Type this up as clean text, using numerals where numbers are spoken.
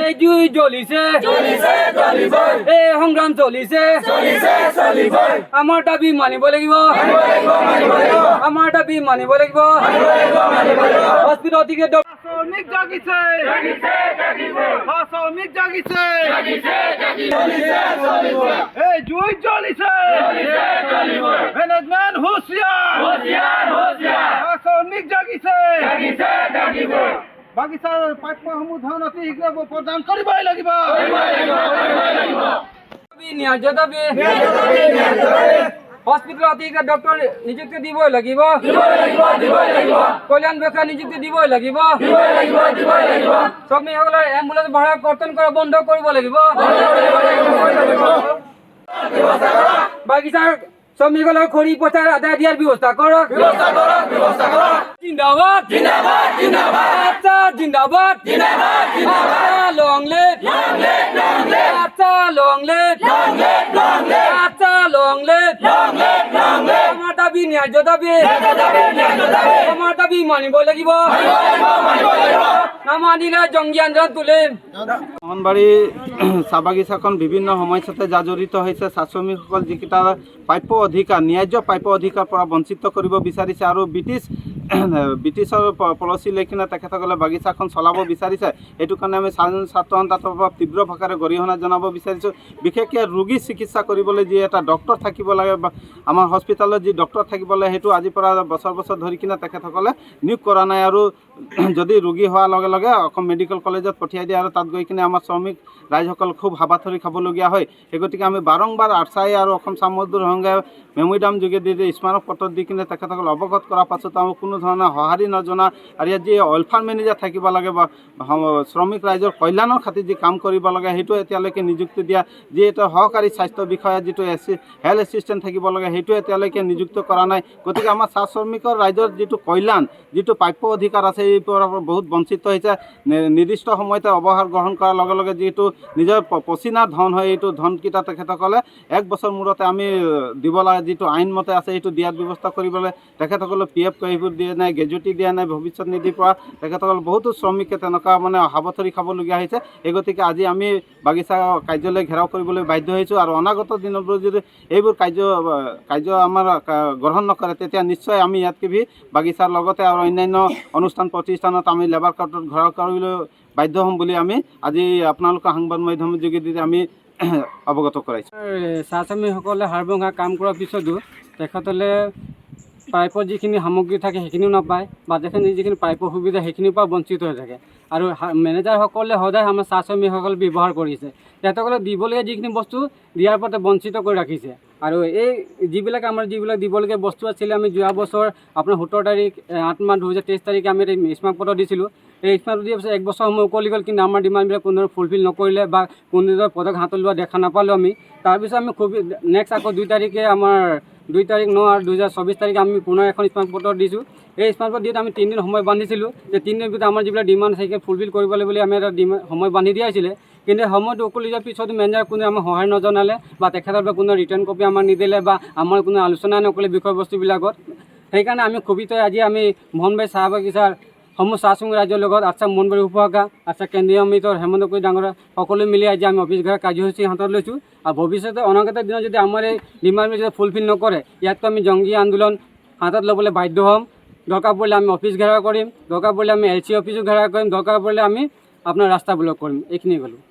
এই জুই জ্বলিছে এই সংগ্ৰাম চলিছে আমাৰ দাবী মানিব লাগিব আমাৰ দাবী মানিব লাগিব হস্পিটেল দিকে শ্ৰমিক জাগিছে শ্ৰমিক জাগিছে এই জুই জ্বলিছে ম্যানেজমেন্ট হুঁশিয়াৰ শ্ৰমিক জাগিছে বাগিচাৰ প্ৰাপ্যসমূহ ধন অতি শীঘ্ৰে প্ৰদান কৰিবই লাগিব ন্যায্য দাবী হস্পিটেল অতিৰিক্ত ডক্টৰ নিযুক্তি দিবই লাগিব কল্যাণ বিষয়া নিযুক্তি দিবই লাগিব শ্ৰমিকসকলৰ এম্বুলেন্স ভাড়া কৰ্তন কৰা বন্ধ কৰিব লাগিব বাগিচাৰ শ্ৰমিকসকলৰ খৰি পইচা আদায় দিয়াৰ ব্যৱস্থা কৰক জিন্দাবাদ আচ্ছা জিন্দাবাদ লং লেট আচ্ছা লং লেট আচ্ছা লং লেট আমাৰ দাবী ন্যায্য দাবী আমাৰ দাবী মানিব লাগিব নামানিলে জংগী আন্দোলন তুলিম অঙ্গনবাড়ী চাহ বাগিচাখন বিভিন্ন সমস্যাতে জড়িত হৈছে চাহ শ্ৰমিকসকল যিকেইটা প্ৰাপ্য অধিকাৰ ন্যায্য প্ৰাপ্য অধিকাৰ পৰা বঞ্চিত কৰিব বিচাৰিছে আৰু ব্ৰিটিছৰ পলিচি লৈ কিনে তেখেতসকলে বাগিচাখন চলাব বিচাৰিছে এইটো কাৰণে আমি ছাত্ৰ সন্থাৰ পৰা তীব্ৰ ভাষাৰে গৰিহণা জনাব বিচাৰিছোঁ বিশেষকৈ ৰোগী চিকিৎসা কৰিবলৈ যি এটা ডক্টৰ থাকিব লাগে আমাৰ হস্পিটেলত যি ডক্টৰ থাকিব লাগে সেইটো আজিৰ পৰা বছৰ ধৰি কিনে তেখেতসকলে নিয়োগ কৰা নাই আৰু যদি ৰোগী হোৱাৰ লগে লগে অসম মেডিকেল কলেজত পঠিয়াই দিয়ে আৰু তাত গৈ কিনে আমাৰ শ্ৰমিক ৰাইজসকল খুব হাবাথৰি খাবলগীয়া হয় সেই গতিকে আমি বাৰম্বাৰ আৰচাই আৰু অসম চাহ মজদুৰ সংঘে মেমৰিডাম যোগেদি স্মাৰক পত্ৰ দি কিনে তেখেতসকল অৱগত কৰাৰ পাছত আমি কোনো ধৰণৰ সঁহাৰি নজনা আৰু ইয়াত যি ৱেলফেয়াৰ মেনেজাৰ থাকিব লাগে বা শ্ৰমিক ৰাইজৰ কল্যাণৰ খাতিৰত যি কাম কৰিব লাগে সেইটো এতিয়ালৈকে নিযুক্তি দিয়া যি এটা সহকাৰী স্বাস্থ্য বিষয়া যিটো হেল্থ এছিষ্টেণ্ট থাকিব লাগে সেইটো এতিয়ালৈকে নিযুক্ত কৰা নাই গতিকে আমাৰ চাহ শ্ৰমিকৰ ৰাইজৰ যিটো কল্যাণ যিটো প্ৰাপ্য অধিকাৰ আছে এই পৰা বহুত বঞ্চিত হৈছে নিৰ্দিষ্ট সময়তে অৱসৰ গ্ৰহণ কৰাৰ লগে লগে যিটো নিজৰ পচিনাৰ ধন হয় এইটো ধনকেইটা তেখেতসকলে এক বছৰ মূৰতে আমি দিব লাগে যিটো আইনমতে আছে সেইটো দিয়াৰ ব্যৱস্থা কৰিবলৈ তেখেতসকলে PF এইবোৰ দিয়া নাই গ্ৰেজুৱেটি দিয়া নাই ভৱিষ্যত নিধিৰ পৰা তেখেতসকল বহুতো শ্ৰমিকে তেনেকুৱা মানে হাবাথৰি খাবলগীয়া হৈছে এই গতিকে আজি আমি বাগিচা কাৰ্যালয় ঘেৰাও কৰিবলৈ বাধ্য হৈছোঁ আৰু অনাগত দিনবোৰ যদি এইবোৰ কাৰ্য আমাৰ গ্ৰহণ নকৰে তেতিয়া নিশ্চয় আমি ইয়াত বাগিচাৰ লগতে আৰু অন্যান্য অনুষ্ঠান প্ৰতিষ্ঠানত আমি লেবাৰ কাৰ্ডত ঘেৰাও কৰিবলৈ বাধ্য হ'ম বুলি আমি আজি আপোনালোকৰ সংবাদ মাধ্যমৰ যোগেদি আমি অৱগত কৰাইছোঁ চাহ শ্ৰমিকসকলে হাড়ভঙা কাম কৰাৰ পিছতো তেখেতলে প্ৰাপ্য যিখিনি সামগ্ৰী থাকে সেইখিনিও নাপায় বা যিখিনি প্ৰাপ্য সুবিধা সেইখিনিৰ পৰা বঞ্চিত হৈ থাকে আৰু মেনেজাৰসকলে সদায় আমাৰ চাহ শ্ৰমিকসকল ব্যৱহাৰ কৰিছে তেখেতসকলে দিবলগীয়া যিখিনি বস্তু দিয়াৰ পৰা বঞ্চিত কৰি ৰাখিছে আৰু এই যিবিলাক দিবলগীয়া বস্তু আছিলে আমি যোৱা বছৰ আপোনাৰ 17 তাৰিখ 8 মাহ 2023 তাৰিখে আমি স্মাৰক পত্ৰ দিছিলোঁ এই স্মাৰক দিয়াৰ পিছত এক বছৰ সময় উকলি গ'ল কিন্তু আমাৰ ডিমাণ্ডবিলাক কোনো ফুলফিল নকৰিলে বা কোনো পদক হাতত লোৱা দেখা নাপালোঁ আমি তাৰপিছত আমি খুব নেক্সট আকৌ 2 তাৰিখে আমাৰ 2 তাৰিখ 9 আৰু 2024 তাৰিখে আমি পুনৰ এখন স্মাৰক পত্ৰ দিছোঁ এই স্মাৰক পত্ৰ দিয়াত আমি 3 দিন সময় বান্ধিছিলোঁ যে 3 দিনৰ ভিতৰত আমাৰ যিবিলাক ডিমাণ্ড আছে সেইবিলাক ফুলফিল কৰিবলৈ বুলি আমি এটা সময় বান্ধি দিয়া হৈছিলে কিন্তু সময়টো উকলি যোৱাৰ পিছত মেনেজাৰ কোনে আমাক সহায় নজনালে বা তেখেতৰ পৰা কোনো ৰিটাৰ্ণ কপি আমাক নিদিলে বা আমাৰ কোনো আলোচনা নকৰিলে বিষয়বস্তুবিলাকত সেইকাৰণে আমি ক্ষোভিত আজি আমি মোহনবাৰী চাহ বাগিচাৰ সমূহ চাহ শ্ৰমিক ৰাইজৰ লগত আচ্ছা মোহনবাৰী উপশাখা আচ্ছা কেন্দ্ৰীয় সমিতিৰ হেমন্ত কৰী ডাঙৰীয়া সকলোৱে মিলি আজি আমি অফিচ ঘৰ কাৰ্যসূচী হাতত লৈছোঁ আৰু ভৱিষ্যতে অনাগত দিনত যদি আমাৰ এই ডিমাণ্ডবিলাক যদি ফুলফিল নকৰে ইয়াততো আমি জংগী আন্দোলন হাতত ল'বলৈ বাধ্য হ'ম দৰকাৰ পৰিলে আমি অফিচ ঘেৰাও কৰিম দৰকাৰ পৰিলে আমি LC অফিচো ঘেৰাও কৰিম দৰকাৰ পৰিলে আমি আপোনাৰ ৰাস্তা ব্লক কৰিম এইখিনি ক'লোঁ